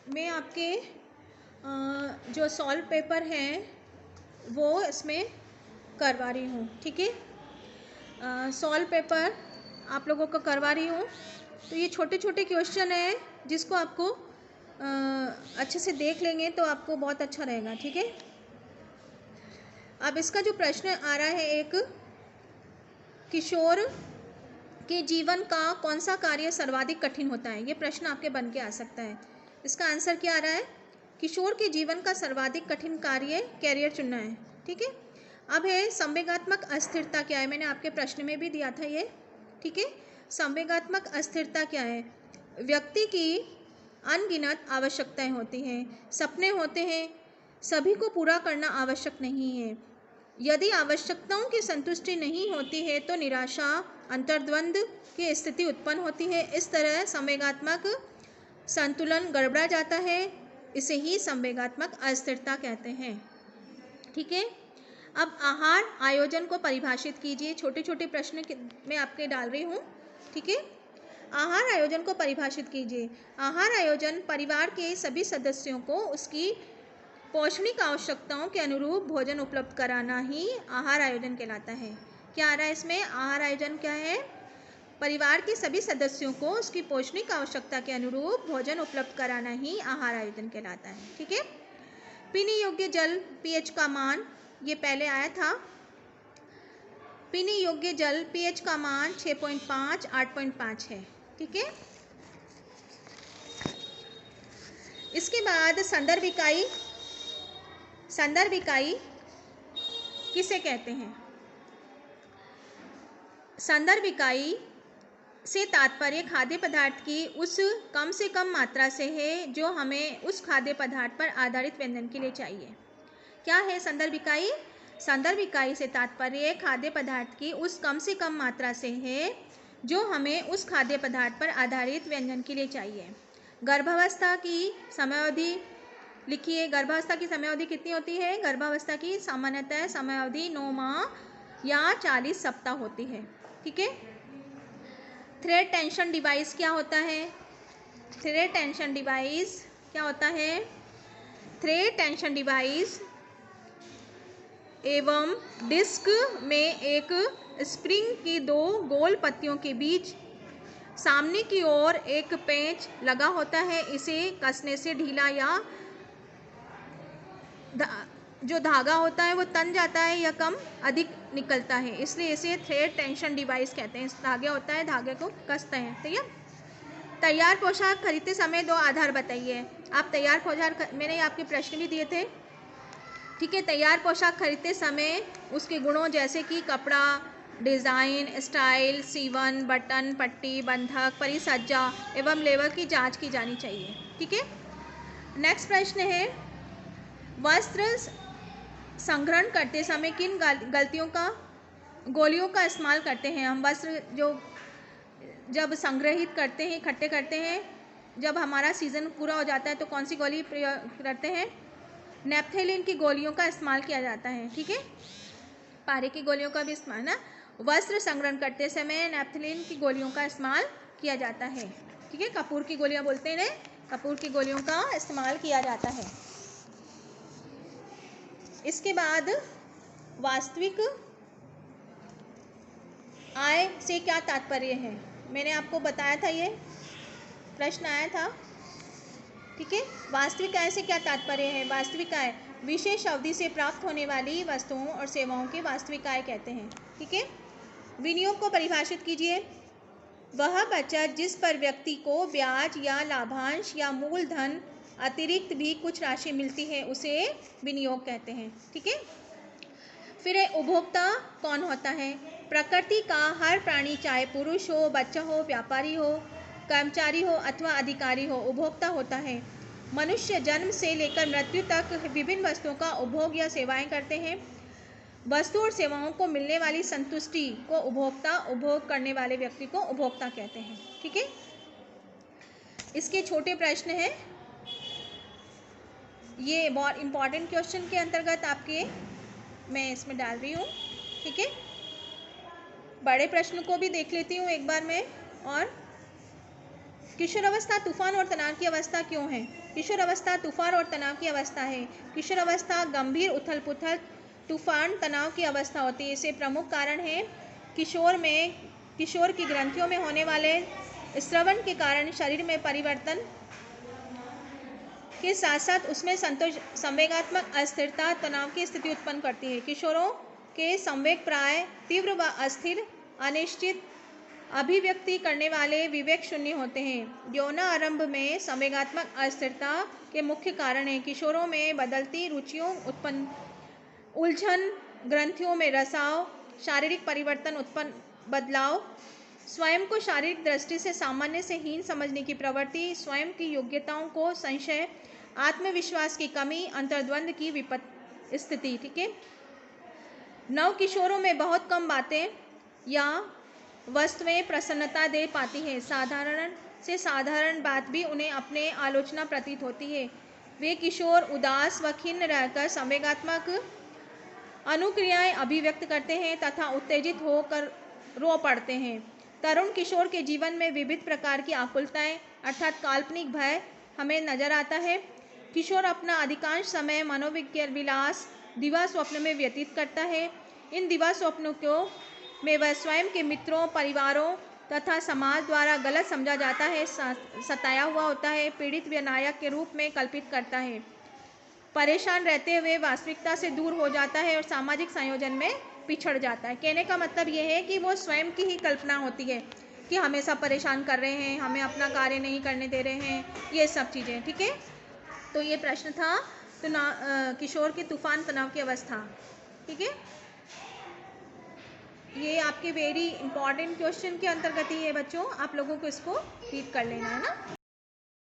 मैं आपके जो सॉल्व पेपर हैं वो इसमें करवा रही हूँ, ठीक है। सॉल्व पेपर आप लोगों को करवा रही हूँ। तो ये छोटे छोटे क्वेश्चन हैं जिसको आपको अच्छे से देख लेंगे तो आपको बहुत अच्छा रहेगा, ठीक है। अब इसका जो प्रश्न आ रहा है, एक किशोर के जीवन का कौन सा कार्य सर्वाधिक कठिन होता है, ये प्रश्न आपके बन के आ सकता है। इसका आंसर क्या आ रहा है? किशोर के जीवन का सर्वाधिक कठिन कार्य कैरियर चुनना है, ठीक है। अब है संवेगात्मक अस्थिरता क्या है, मैंने आपके प्रश्न में भी दिया था ये, ठीक है। संवेगात्मक अस्थिरता क्या है? व्यक्ति की अनगिनत आवश्यकताएं होती हैं, सपने होते हैं, सभी को पूरा करना आवश्यक नहीं है। यदि आवश्यकताओं की संतुष्टि नहीं होती है तो निराशा, अंतर्द्वंद की स्थिति उत्पन्न होती है। इस तरह संवेगात्मक संतुलन गड़बड़ा जाता है, इसे ही संवेगात्मक अस्थिरता कहते हैं, ठीक है। अब आहार आयोजन को परिभाषित कीजिए। छोटे छोटे प्रश्न मैं आपके डाल रही हूँ, ठीक है। आहार आयोजन को परिभाषित कीजिए। आहार आयोजन परिवार के सभी सदस्यों को उसकी पौष्टिक आवश्यकताओं के अनुरूप भोजन उपलब्ध कराना ही आहार आयोजन कहलाता है। क्या आ रहा है इसमें? आहार आयोजन क्या है? परिवार के सभी सदस्यों को उसकी पौष्टिक आवश्यकता के अनुरूप भोजन उपलब्ध कराना ही आहार आयोजन कहलाता है, ठीक है। पीने योग्य जल पीएच का मान, ये पहले आया था। पीने योग्य जल पीएच का मान 6.5 8.5 है, ठीक है। इसके बाद संदर्भ इकाई। संदर्भ इकाई किसे कहते हैं? संदर्भ इकाई से तात्पर्य खाद्य पदार्थ की उस कम से कम मात्रा से है जो हमें उस खाद्य पदार्थ पर आधारित व्यंजन के लिए चाहिए। क्या है संदर्भ इकाई? संदर्भ इकाई से तात्पर्य खाद्य पदार्थ की उस कम से कम मात्रा से है जो हमें उस खाद्य पदार्थ पर आधारित व्यंजन के लिए चाहिए। गर्भावस्था की समयावधि लिखिए। गर्भावस्था की समयावधि कितनी होती है? गर्भावस्था की सामान्यतः समयावधि 9 माह या 40 सप्ताह होती है, ठीक है। थ्रेड टेंशन डिवाइस क्या होता है? थ्रेड टेंशन डिवाइस क्या होता है? थ्रेड टेंशन डिवाइस एवं डिस्क में एक स्प्रिंग की दो गोल पत्तियों के बीच सामने की ओर एक पेंच लगा होता है। इसे कसने से ढीला या जो धागा होता है वो तन जाता है या कम अधिक निकलता है, इसलिए इसे थ्रेड टेंशन डिवाइस कहते हैं। धागे होता है, धागे को कसते हैं, ठीक है। तैयार पोशाक खरीदते समय 2 आधार बताइए। आप तैयार पोशाक, मैंने आपके प्रश्न भी दिए थे, ठीक है। तैयार पोशाक खरीदते समय उसके गुणों जैसे कि कपड़ा, डिज़ाइन, स्टाइल, सीवन, बटन, पट्टी, बंधक, परिसज्जा एवं लेवल की जांच की जानी चाहिए, ठीक है। नेक्स्ट प्रश्न है, वस्त्र संग्रहण करते समय किन गोलियों का इस्तेमाल करते हैं? हम वस्त्र जो जब संग्रहित करते हैं, इकट्ठे करते हैं, जब हमारा सीज़न पूरा हो जाता है तो कौन सी गोली प्रयोग करते हैं? नेपथेलिन की गोलियों का इस्तेमाल किया जाता है, ठीक है। पारे की गोलियों का भी इस्तेमाल ना। वस्त्र संग्रहण करते समय नेपथेलिन की गोलियों का इस्तेमाल किया जाता है, ठीक है। कपूर की गोलियां बोलते हैं, कपूर की गोलियों का इस्तेमाल किया जाता है। इसके बाद वास्तविक आय से क्या तात्पर्य है? मैंने आपको बताया था, ये प्रश्न आया था, ठीक है। वास्तविक आय से क्या तात्पर्य है? वास्तविक आय विशेष अवधि से प्राप्त होने वाली वस्तुओं और सेवाओं की वास्तविक आय कहते हैं, ठीक है। विनियोग को परिभाषित कीजिए। वह बचत जिस पर व्यक्ति को ब्याज या लाभांश या मूलधन अतिरिक्त भी कुछ राशि मिलती है उसे विनियोग कहते हैं, ठीक है। फिर उपभोक्ता कौन होता है? प्रकृति का हर प्राणी, चाहे पुरुष हो, बच्चा हो, व्यापारी हो, कर्मचारी हो अथवा अधिकारी हो, उपभोक्ता होता है। मनुष्य जन्म से लेकर मृत्यु तक विभिन्न वस्तुओं का उपभोग या सेवाएं करते हैं। वस्तु और सेवाओं को मिलने वाली संतुष्टि को उपभोक्ता, उपभोग करने वाले व्यक्ति को उपभोक्ता कहते हैं, ठीक है। इसके छोटे प्रश्न हैं, ये बहुत इंपॉर्टेंट क्वेश्चन के अंतर्गत आपके मैं इसमें डाल रही हूँ, ठीक है। बड़े प्रश्न को भी देख लेती हूँ एक बार मैं। और किशोरावस्था तूफान और तनाव की अवस्था क्यों है? किशोरावस्था तूफान और तनाव की अवस्था है। किशोरावस्था गंभीर उथल पुथल तूफान तनाव की अवस्था होती है। इसे प्रमुख कारण है किशोर की ग्रंथियों में होने वाले स्रवण के कारण शरीर में परिवर्तन के साथ साथ उसमें संवेगात्मक अस्थिरता तनाव की स्थिति उत्पन्न करती है। किशोरों के संवेग प्राय तीव्र व अस्थिर अनिश्चित अभिव्यक्ति करने वाले विवेक शून्य होते हैं। यौनारंभ में संवेगात्मक अस्थिरता के मुख्य कारण है किशोरों में बदलती रुचियों उत्पन्न उलझन, ग्रंथियों में रसाव, शारीरिक परिवर्तन उत्पन्न बदलाव, स्वयं को शारीरिक दृष्टि से सामान्य से हीन समझने की प्रवृत्ति, स्वयं की योग्यताओं को संशय, आत्मविश्वास की कमी, अंतर्द्वंद की विपत्ति स्थिति। ठीक है। नव किशोरों में बहुत कम बातें या वस्तुएं प्रसन्नता दे पाती है। साधारण से साधारण बात भी उन्हें अपने आलोचना प्रतीत होती है। वे किशोर उदास व खिन्न रहकर संवेगात्मक अनुक्रियाएं अभिव्यक्त करते हैं तथा उत्तेजित होकर रो पड़ते हैं। तरुण किशोर के जीवन में विविध प्रकार की आकुलताएं अर्थात काल्पनिक भय हमें नजर आता है। किशोर अपना अधिकांश समय मनोविज्ञान विलास दिवा स्वप्न में व्यतीत करता है। इन दिवा स्वप्नों को में वह स्वयं के मित्रों, परिवारों तथा समाज द्वारा गलत समझा जाता है, सताया हुआ होता है, पीड़ित व नायक के रूप में कल्पित करता है, परेशान रहते हुए वास्तविकता से दूर हो जाता है और सामाजिक संयोजन में पिछड़ जाता है। कहने का मतलब यह है कि वो स्वयं की ही कल्पना होती है कि हमेशा परेशान कर रहे हैं, हमें अपना कार्य नहीं करने दे रहे हैं, ये सब चीज़ें। ठीक है। तो ये प्रश्न था किशोर के तूफान तनाव की अवस्था। ठीक है। ये आपके वेरी इंपॉर्टेंट क्वेश्चन के अंतर्गत ही है बच्चों, आप लोगों को इसको रीड कर लेना है ना।